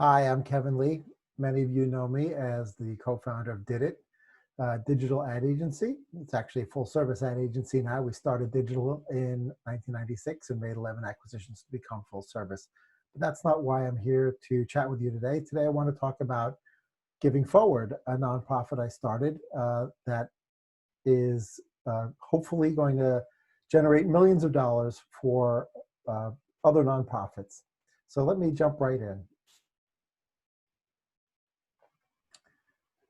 Hi, I'm Kevin Lee. Many of you know me as the co-founder of Did It, digital ad agency. It's actually a full service ad agency now. We started digital in 1996 and made 11 acquisitions to become full service. But that's not why I'm here to chat with you today. Today, I want to talk about Giving Forward, a nonprofit I started that is hopefully going to generate millions of dollars for uh, other nonprofits. So let me jump right in.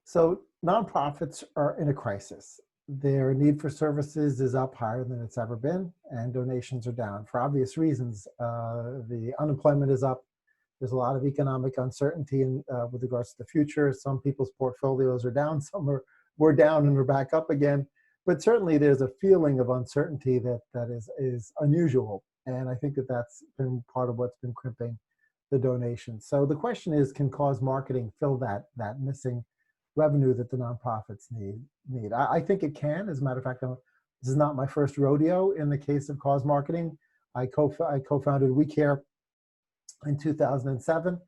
So nonprofits are in a crisis. Their need for services is up higher than it's ever been, and donations are down for obvious reasons. The unemployment is up. There's a lot of economic uncertainty with regards to the future. Some people's portfolios are down, were down and are back up again. But certainly there's a feeling of uncertainty that is unusual. And I think that that's been part of what's been crimping the donations. So the question is, can cause marketing fill that missing revenue that the nonprofits need? I think it can. As a matter of fact, this is not my first rodeo in the case of cause marketing. I co-founded We Care in 2007.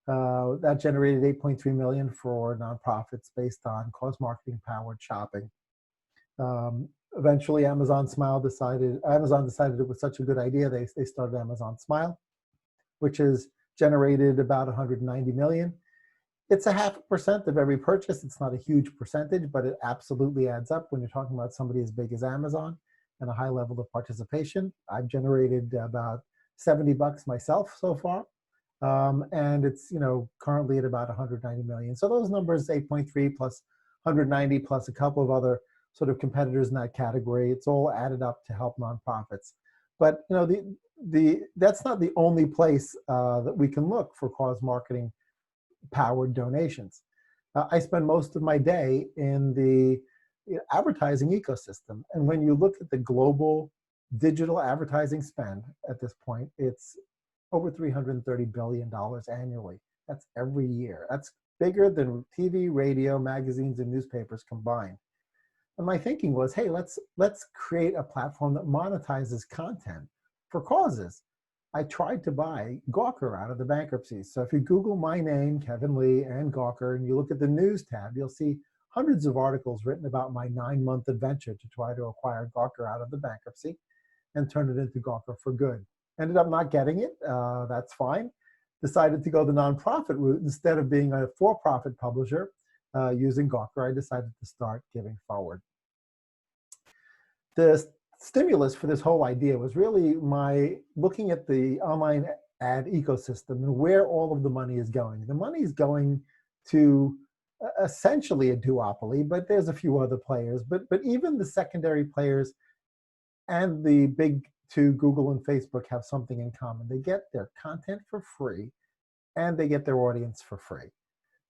That generated 8.3 million for nonprofits based on cause marketing powered shopping. Eventually, Amazon decided it was such a good idea. They started Amazon Smile, which has generated about 190 million. It's a 0.5% of every purchase. It's not a huge percentage, but it absolutely adds up when you're talking about somebody as big as Amazon and a high level of participation. I've generated about $70 myself so far. And it's currently at about 190 million. So those numbers, 8.3 plus 190 plus a couple of other sort of competitors in that category, it's all added up to help nonprofits. But that's not the only place that we can look for cause marketing powered donations. I spend most of my day in the advertising ecosystem. And when you look at the global digital advertising spend at this point, it's over $330 billion annually. That's every year. That's bigger than TV, radio, magazines, and newspapers combined. And my thinking was, hey, let's create a platform that monetizes content for causes. I tried to buy Gawker out of the bankruptcy. So if you Google my name, Kevin Lee, and Gawker, and you look at the news tab, you'll see hundreds of articles written about my 9-month adventure to try to acquire Gawker out of the bankruptcy and turn it into Gawker for good. Ended up not getting it. That's fine. Decided to go the nonprofit route instead of being a for-profit publisher using Gawker. I decided to start Giving Forward. The stimulus for this whole idea was really my looking at the online ad ecosystem and where all of the money is going. The money is going to essentially a duopoly, but there's a few other players. But even the secondary players and the big two, Google and Facebook, have something in common. They get their content for free and they get their audience for free.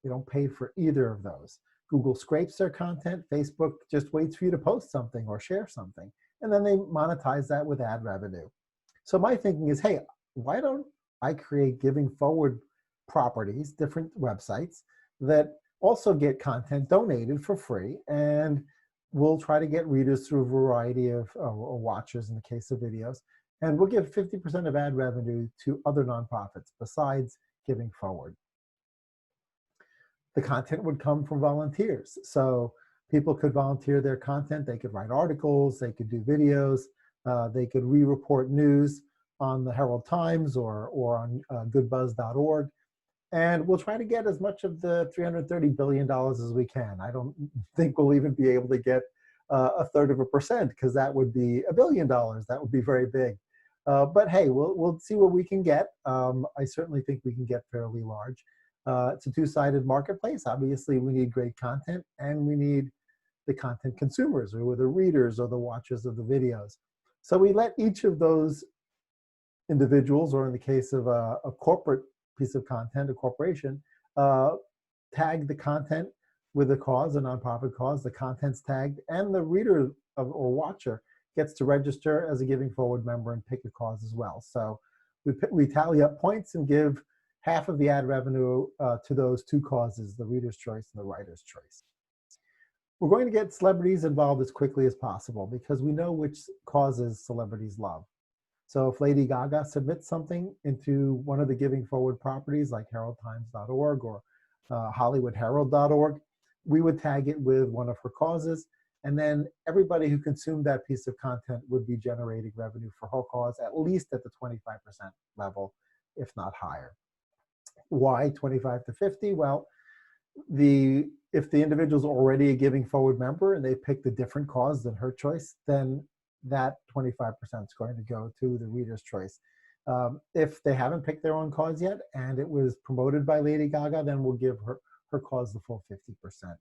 They don't pay for either of those. Google scrapes their content. Facebook just waits for you to post something or share something. And then they monetize that with ad revenue. So my thinking is, hey, why don't I create Giving Forward properties, different websites that also get content donated for free, and we'll try to get readers through a variety of, or watchers in the case of videos, and we'll give 50% of ad revenue to other nonprofits besides Giving Forward. The content would come from volunteers. So people could volunteer their content. They could write articles, they could do videos, they could re-report news on the Herald Times or on goodbuzz.org. And we'll try to get as much of the $330 billion as we can. I don't think we'll even be able to get 1/3%, because that would be $1 billion. That would be very big. But hey, we'll see what we can get. I certainly think we can get fairly large. It's a two-sided marketplace. Obviously, we need great content, and we need the content consumers, or the readers, or the watchers of the videos. So we let each of those individuals, or in the case of a corporate piece of content, a corporation, tag the content with a cause, a nonprofit cause. The content's tagged, and the reader or watcher gets to register as a Giving Forward member and pick a cause as well. So we tally up points and give half of the ad revenue to those two causes, the reader's choice and the writer's choice. We're going to get celebrities involved as quickly as possible because we know which causes celebrities love. So if Lady Gaga submits something into one of the Giving Forward properties like heraldtimes.org or hollywoodherald.org, we would tag it with one of her causes. And then everybody who consumed that piece of content would be generating revenue for her cause, at least at the 25% level, if not higher. Why 25 to 50? Well, if the individual's already a Giving Forward member and they picked a different cause than her choice, then that 25% is going to go to the reader's choice. If they haven't picked their own cause yet and it was promoted by Lady Gaga, then we'll give her cause the full 50%.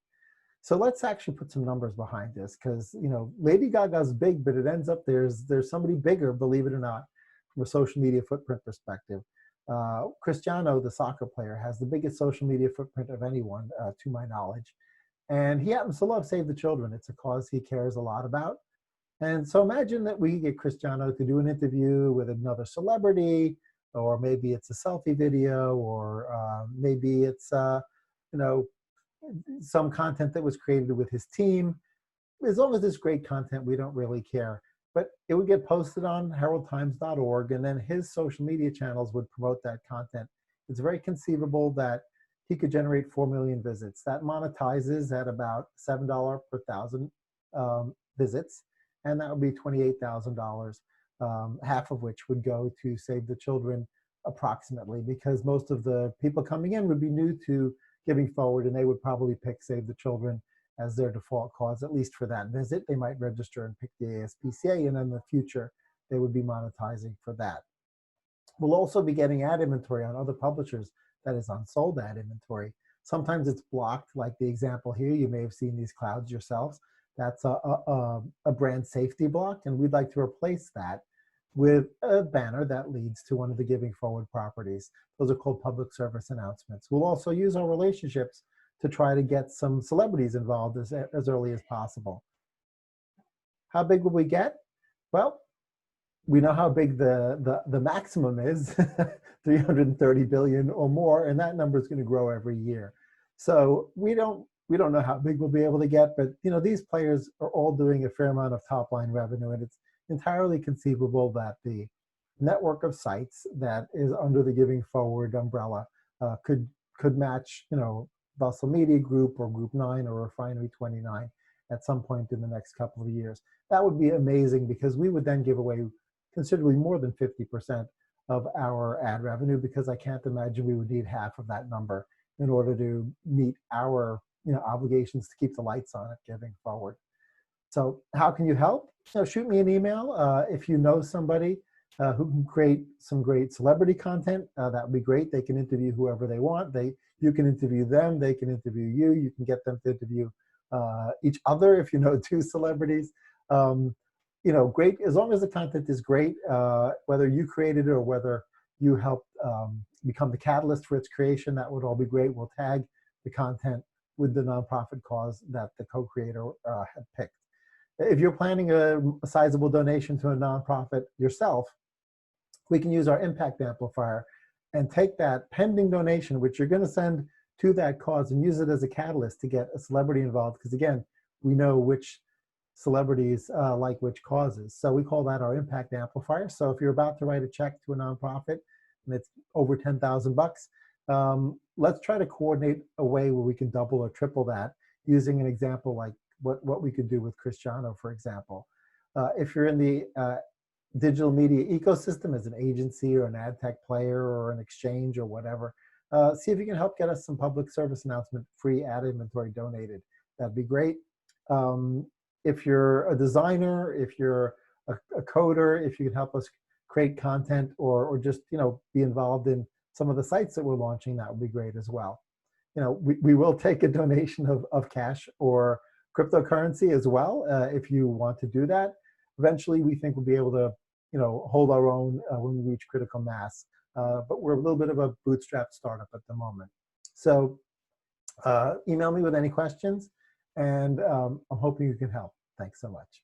So let's actually put some numbers behind this, because Lady Gaga's big, but it ends up there's somebody bigger, believe it or not, from a social media footprint perspective. Cristiano, the soccer player, has the biggest social media footprint of anyone, to my knowledge. And he happens to love Save the Children. It's a cause he cares a lot about. And so imagine that we get Cristiano to do an interview with another celebrity, or maybe it's a selfie video, or maybe it's, some content that was created with his team. As long as it's great content, we don't really care. But it would get posted on heraldtimes.org, and then his social media channels would promote that content. It's very conceivable that he could generate 4 million visits. That monetizes at about $7 per thousand visits, and that would be $28,000, half of which would go to Save the Children approximately, because most of the people coming in would be new to Giving Forward, and they would probably pick Save the Children as their default cause, at least for that visit. They might register and pick the ASPCA, and in the future, they would be monetizing for that. We'll also be getting ad inventory on other publishers, that is unsold ad inventory. Sometimes it's blocked, like the example here. You may have seen these clouds yourselves. That's a brand safety block, and we'd like to replace that with a banner that leads to one of the Giving Forward properties. Those are called public service announcements. We'll also use our relationships to try to get some celebrities involved as early as possible. How big will we get? Well, we know how big the maximum is, 330 billion or more, and that number is going to grow every year. So we don't know how big we'll be able to get, but these players are all doing a fair amount of top line revenue, and it's entirely conceivable that the network of sites that is under the Giving Forward umbrella could match, Bustle Media Group or Group 9 or Refinery 29 at some point in the next couple of years. That would be amazing, because we would then give away considerably more than 50% of our ad revenue, because I can't imagine we would need half of that number in order to meet our obligations to keep the lights on at Giving Forward. So how can you help? Shoot me an email. If you know somebody who can create some great celebrity content, that would be great. They can interview whoever they want. You can interview them. They can interview you. You can get them to interview each other if you know two celebrities. Great, as long as the content is great, whether you created it or whether you helped become the catalyst for its creation, that would all be great. We'll tag the content with the nonprofit cause that the co-creator had picked. If you're planning a sizable donation to a nonprofit yourself, we can use our impact amplifier and take that pending donation, which you're going to send to that cause, and use it as a catalyst to get a celebrity involved, because again, we know which celebrities like which causes. So we call that our impact amplifier. So if you're about to write a check to a nonprofit and it's over 10,000 bucks, let's try to coordinate a way where we can double or triple that, using an example like what we could do with Cristiano, for example. If you're in the digital media ecosystem as an agency or an ad tech player or an exchange or whatever, see if you can help get us some public service announcement free ad inventory donated. That'd be great. If you're a designer, if you're a coder, if you can help us create content or just be involved in some of the sites that we're launching, that would be great as well. We will take a donation of cash or cryptocurrency as well if you want to do that. Eventually, we think we'll be able to hold our own when we reach critical mass. But we're a little bit of a bootstrap startup at the moment. So email me with any questions, and I'm hoping you can help. Thanks so much.